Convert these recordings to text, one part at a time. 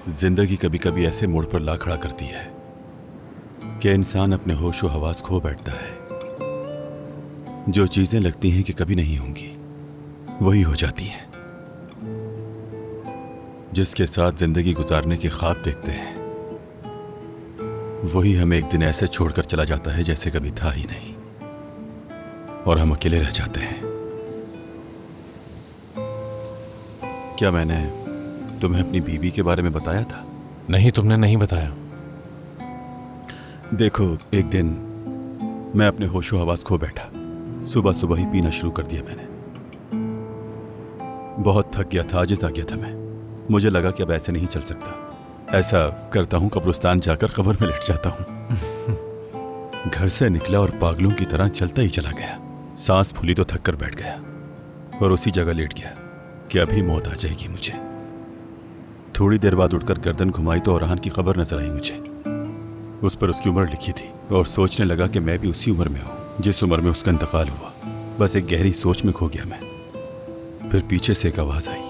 जिंदगी कभी कभी ऐसे मोड़ पर ला खड़ा करती है कि इंसान अपने होशो हवास खो बैठता है। जो चीजें लगती हैं कि कभी नहीं होंगी वही हो जाती हैं। जिसके साथ जिंदगी गुजारने के ख्वाब देखते हैं वही हमें एक दिन ऐसे छोड़कर चला जाता है जैसे कभी था ही नहीं, और हम अकेले रह जाते हैं। क्या मैंने तुम्हें अपनी बीवी के बारे में बताया था? नहीं, तुमने नहीं बताया। देखो, एक दिन मैं अपने होशो हवास खो बैठा। सुबह सुबह ही पीना शुरू कर दिया मैंने। बहुत थक गया था, आजिज़ आ गया था मैं। मुझे लगा कि अब ऐसे नहीं चल सकता। ऐसा करता हूँ कब्रिस्तान जाकर कब्र में लेट जाता हूँ। घर से निकला और पागलों की तरह चलता ही चला गया। सांस फूली तो थक कर बैठ गया और उसी जगह लेट गया कि अभी मौत आ जाएगी मुझे। थोड़ी देर बाद उठकर गर्दन घुमाई तो औरहान की खबर नजर आई मुझे। उस पर उसकी उम्र लिखी थी और सोचने लगा कि मैं भी उसी उम्र में हूँ जिस उम्र में उसका इंतकाल हुआ। बस एक गहरी सोच में खो गया मैं। फिर पीछे से एक आवाज आई।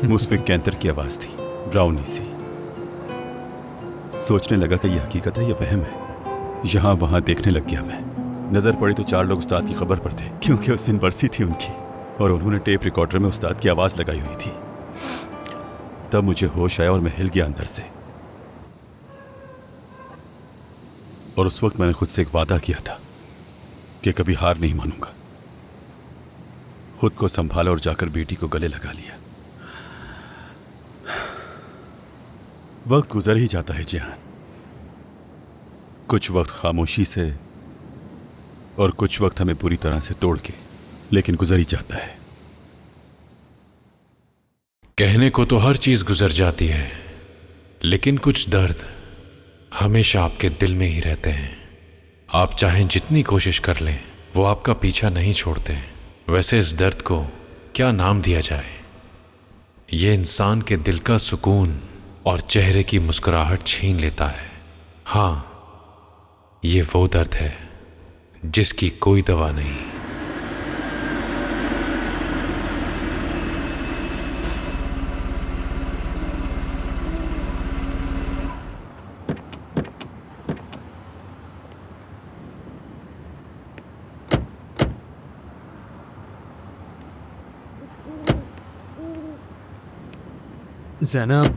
मुस्फिक कैंतर की आवाज थी, ब्राउनी सी। सोचने लगा कि यह हकीकत है या वहम है। यहां वहां देखने लग गया मैं। नजर पड़ी तो 4 लोग उस्ताद की खबर पर थे, क्योंकि उस दिन बरसी थी उनकी और उन्होंने टेप रिकॉर्डर में उस्ताद की आवाज लगाई हुई थी। तब मुझे होश आया और मैं हिल गया अंदर से। और उस वक्त मैंने खुद से एक वादा किया था कि कभी हार नहीं मानूंगा। खुद को संभाला और जाकर बेटी को गले लगा लिया। वक्त गुजर ही जाता है जिहान। कुछ वक्त खामोशी से और कुछ वक्त हमें पूरी तरह से तोड़ के, लेकिन गुजर ही जाता है। कहने को तो हर चीज गुजर जाती है, लेकिन कुछ दर्द हमेशा आपके दिल में ही रहते हैं। आप चाहें जितनी कोशिश कर लें, वो आपका पीछा नहीं छोड़ते। वैसे इस दर्द को क्या नाम दिया जाए? ये इंसान के दिल का सुकून और चेहरे की मुस्कुराहट छीन लेता है। हाँ, ये वो दर्द है जिसकी कोई दवा नहीं। ज़ैनब,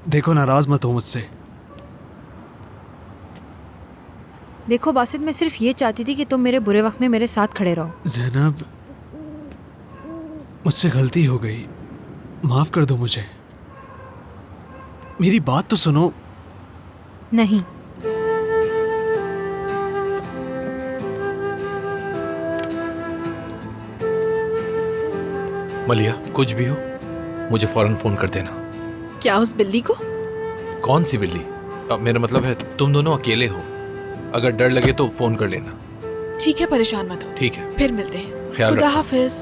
देखो, नाराज मत हो मुझसे। देखो बासित, मैं सिर्फ ये चाहती थी कि तुम मेरे बुरे वक्त में मेरे साथ खड़े रहो। ज़ैनब, मुझसे गलती हो गई, माफ कर दो मुझे। मेरी बात तो सुनो। नहीं, मलिया, कुछ भी हो मुझे फौरन फोन कर देना। क्या उस बिल्ली को? कौन सी बिल्ली? मेरा मतलब है तुम दोनों अकेले हो। अगर डर लगे तो फोन कर लेना। ठीक है, परेशान मत हो। ठीक है, फिर मिलते हैं। ख्याल खुदा रखो। हाफिज।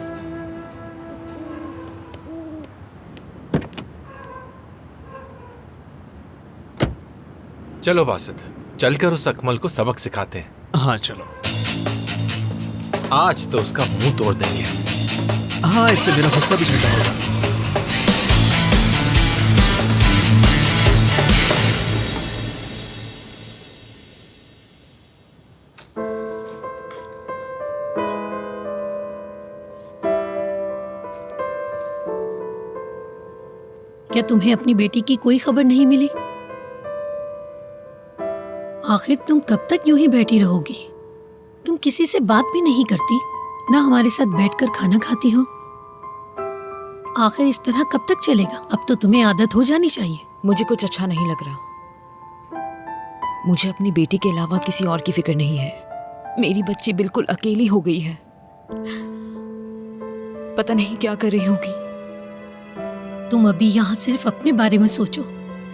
चलो बासित, चलकर उस अकमल को सबक सिखाते हैं। हाँ चलो। आज तो उसका मुंह तोड़ देंगे। हाँ, इससे मेरा गुस्सा भी ठंडा होगा। क्या तुम्हें अपनी बेटी की कोई खबर नहीं मिली? आखिर तुम कब तक यूं ही बैठी रहोगी? तुम किसी से बात भी नहीं करती, ना हमारे साथ बैठकर खाना खाती हो। आखिर इस तरह कब तक चलेगा? अब तो तुम्हें आदत हो जानी चाहिए। मुझे कुछ अच्छा नहीं लग रहा। मुझे अपनी बेटी के अलावा किसी और की फिक्र नहीं है। मेरी बच्ची बिल्कुल अकेली हो गई है। पता नहीं क्या कर रही होगी। तुम अभी यहाँ सिर्फ अपने बारे में सोचो।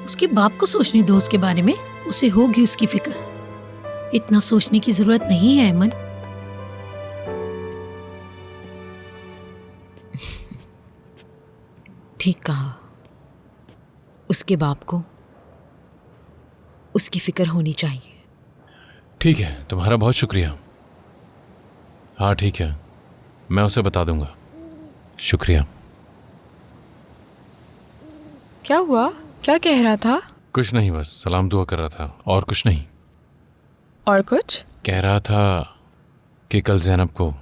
उसके बाप को सोचने दो उसके बारे में, उसे होगी उसकी फिक्र। इतना सोचने की जरूरत नहीं है अमन। ठीक कहा। उसके बाप को उसकी फिक्र होनी चाहिए। ठीक है, तुम्हारा बहुत शुक्रिया। हाँ ठीक है, मैं उसे बता दूंगा। शुक्रिया। क्या हुआ? क्या कह रहा था? कुछ नहीं, बस सलाम दुआ कर रहा था और कुछ नहीं। और कुछ? कह रहा था कि कल ज़ैनब को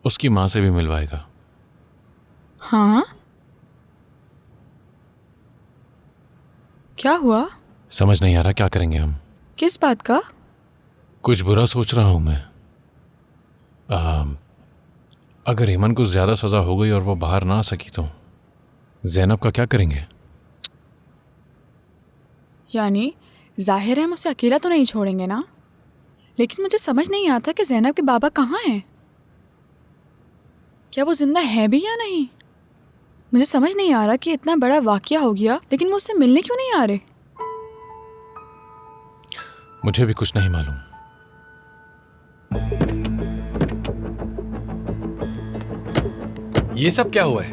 उसकी माँ से भी मिलवाएगा। हाँ? क्या हुआ? समझ नहीं आ रहा क्या करेंगे हम। किस बात का? कुछ बुरा सोच रहा हूं मैं। अगर हेमन को ज्यादा सजा हो गई और वो बाहर ना आ सकी तो ज़ैनब का क्या करेंगे? यानी जाहिर है हम उसे अकेला तो नहीं छोड़ेंगे ना, लेकिन मुझे समझ नहीं आता कि ज़ैनब के बाबा कहाँ हैं। क्या वो जिंदा है भी या नहीं? मुझे समझ नहीं आ रहा कि इतना बड़ा वाकया हो गया लेकिन वो उससे मिलने क्यों नहीं आ रहे। मुझे भी कुछ नहीं मालूम। ये सब क्या हुआ है?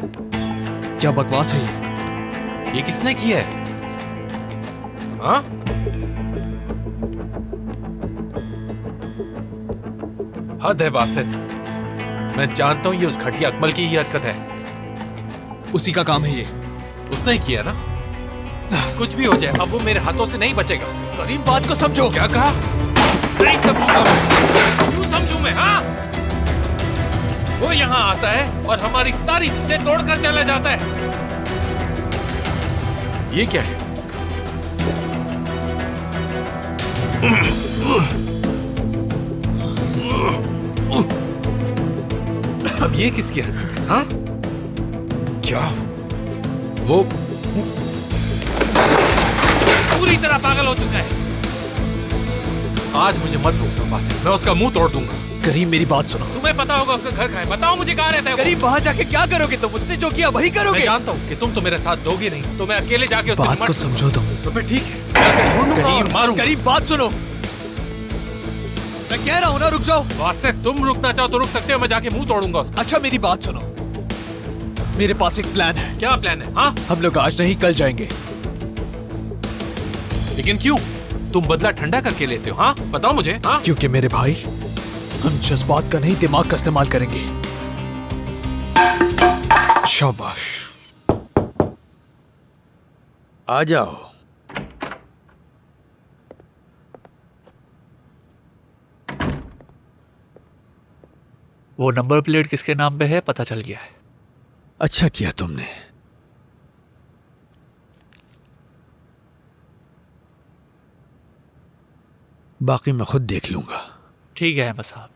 क्या बकवास है ये? ये किसने किया है? हाँ? हद है बासित। मैं जानता हूं ये उस घटिया अकमल की ही हरकत है। उसी का काम है ये। उसने ही किया ना। कुछ भी हो जाए अब वो मेरे हाथों से नहीं बचेगा। करीम, बात को समझो। क्या कहा? नहीं समझूंगा मैं। क्यों समझूं मैं? हाँ, वो यहाँ आता है और हमारी सारी चीजें तोड़कर चला जाता है। ये क्या है? अब ये किसकी हरकत है? हाँ? क्या वो पूरी तरह पागल हो चुका है। आज मुझे मत रोकना बासित, मैं उसका मुंह तोड़ दूंगा। करीम, मेरी बात सुनो। तुम्हें पता होगा उसका घर कहाँ है। बताओ मुझे कहाँ रहता है वो? करीम, वहां जाके क्या करोगे तुम? उसने जो किया वही मैं करोगे। जानता हूँ कि तुम तो मेरे साथ दोगे नहीं, तो मैं अकेले जाके उससे बात को समझो तुम। तो फिर ठीक है, मैं उसे ढूंढूंगा और मारूंगा। करीम, बात सुनो। मैं कह रहा हूं ना, रुक जाओ। बासित, तुम रुकना चाहो तो रुक सकते हो, मैं जाके मुंह तोड़ूंगा उसका। अच्छा, मेरी बात सुनो। मेरे पास एक प्लान है। क्या प्लान है? हाँ? हम लोग आज नहीं कल जाएंगे। लेकिन क्यों? तुम बदला ठंडा करके लेते हो? हाँ, बताओ मुझे। हाँ? क्योंकि मेरे भाई, हम जज्बात का नहीं दिमाग का इस्तेमाल करेंगे। शाबाश, आ जाओ। वो नंबर प्लेट किसके नाम पे है पता चल गया है। अच्छा किया तुमने। बाकी मैं खुद देख लूंगा। ठीक है अहमद साहब।